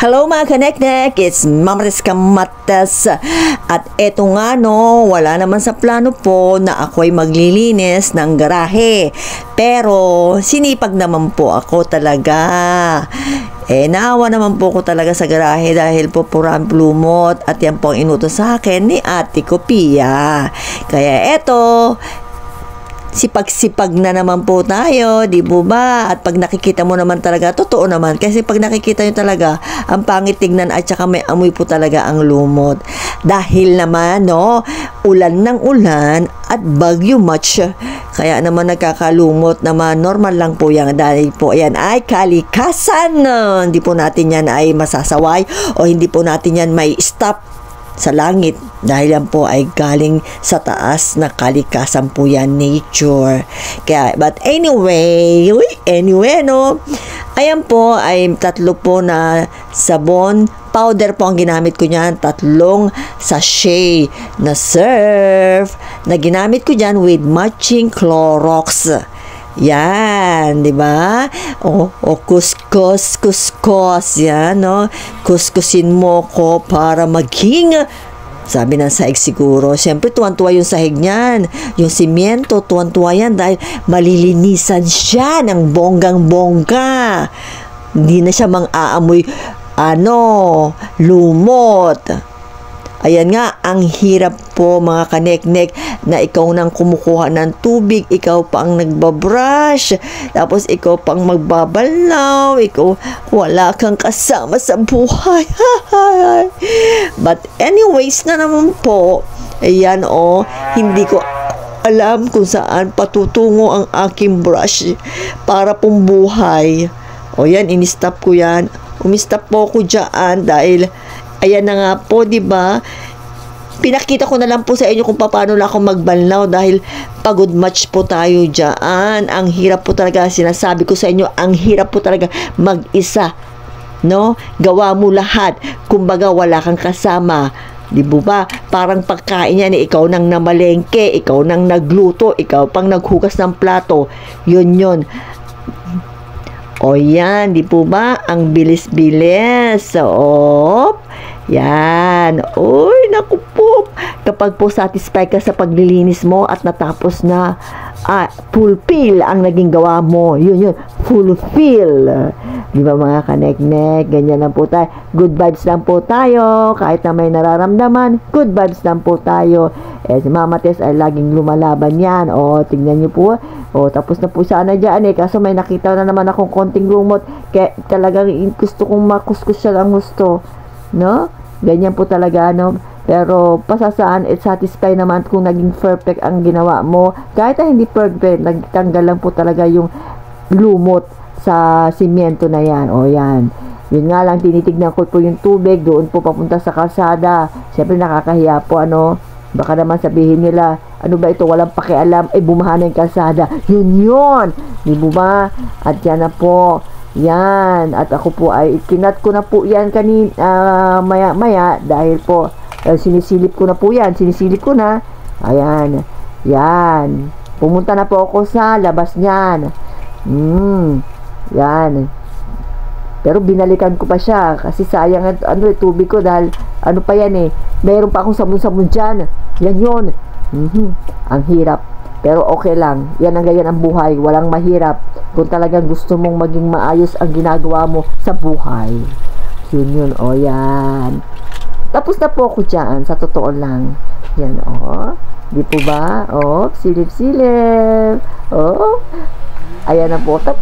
Hello mga kaneknek, it's Mamaris Kamatas. At eto nga no, wala naman sa plano po na ako'y maglilinis ng garahe. Pero sinipag naman po ako talaga. Naawa naman po ko talaga sa garahe dahil po purang lumot at yan po ang inutos sa akin ni Ate ko Pia. Kaya eto, sipag-sipag na naman po tayo, di po ba? At pag nakikita mo naman talaga, totoo naman. Kasi pag nakikita nyo talaga, ang pangit tignan at saka may amoy po talaga ang lumot. Dahil naman, no, ulan ng ulan at bagyo much. Kaya naman nagkakalumot naman, normal lang po yan. Dahil po yan ay kalikasan. Hindi po natin yan ay masasaway o hindi po natin yan may stop sa langit dahil yan po ay galing sa taas na kalikasan po yan, nature. Kaya, but anyway, no, ayan po ay tatlo po na sabon, powder po ang ginamit ko niyan, 3 sachet na surf na ginamit ko diyan with matching Clorox. Yan, di ba? O kuskus, yan, no? Kuskusin mo ko para maging, sabi ng sahig siguro. Siyempre, tuwan-tuwa yung sahig niyan. Yung simyento, tuwan-tuwa yan dahil malilinisan siya ng bonggang-bongga. Hindi na siya mang-aamoy, lumot. Ayan nga, ang hirap po mga kaneknek na ikaw nang kumukuha ng tubig, ikaw pa ang nagbabrush, tapos ikaw pa ang magbabalaw, ikaw wala kang kasama sa buhay. But anyways na naman po, ayan hindi ko alam kung saan patutungo ang aking brush para pong buhay. Yan, in-stop ko yan. Umistop po ako dyan dahil ayan na nga po, di ba? Pinakita ko na lang po sa inyo kung paano lang ako magbanlaw dahil pagod match po tayo dyan. Ang hirap po talaga, sinasabi ko sa inyo, ang hirap po talaga mag-isa. No? Gawa mo lahat. Kumbaga, wala kang kasama. Di ba? Parang pagkain yan, ikaw nang namalengke, ikaw nang nagluto, ikaw pang naghugas ng plato. Yun. Yan, di po ba? Ang bilis-bilis. Yan. Uy, naku po. Kapag po satisfied ka sa paglilinis mo at natapos na, fulfill ang naging gawa mo. Yun. Fulfill. Di ba mga kaneknek? Ganyan lang po tayo. Good vibes lang po tayo. Kahit na may nararamdaman, good vibes lang po tayo. Si Mama Tess ay laging lumalaban yan. Tingnan nyo po. Tapos na po sana dyan kaso may nakita na naman akong konting lumot. Kaya talagang gusto kong makuskus siya lang gusto. No? Ganyan po talaga, no? Pero pasasaan, satisfy naman kung naging perfect ang ginawa mo. Kahit na hindi perfect, nagtanggal lang po talaga yung lumot sa simyento na yan. Yan. Yun nga lang, tinitignan ko po yung tubig, doon po papunta sa kalsada. Siyempre nakakahiya po, baka naman sabihin nila, ano ba ito, walang pakialam, bumaha na yung kalsada. Yun. Di ba? At yan na po. Yan. At ako po ay kinat ko na po yan maya dahil po sinisilip ko na po yan. Sinisilip ko na. Ayan. Yan. Pumunta na po ako sa labas niyan. Yan. Pero binalikan ko pa siya kasi sayang tubig ko dahil pa yan mayroon pa akong sabon-sabon dyan. Yan yun. Ang hirap. Pero okay lang. Yan ang ganyan ang buhay. Walang mahirap. Kung talagang gusto mong maging maayos ang ginagawa mo sa buhay. Yun. Yan. Tapos na po ako dyan. Sa totoo lang. Yan, Di po ba? Silip-silip. Ayan na po. Tapos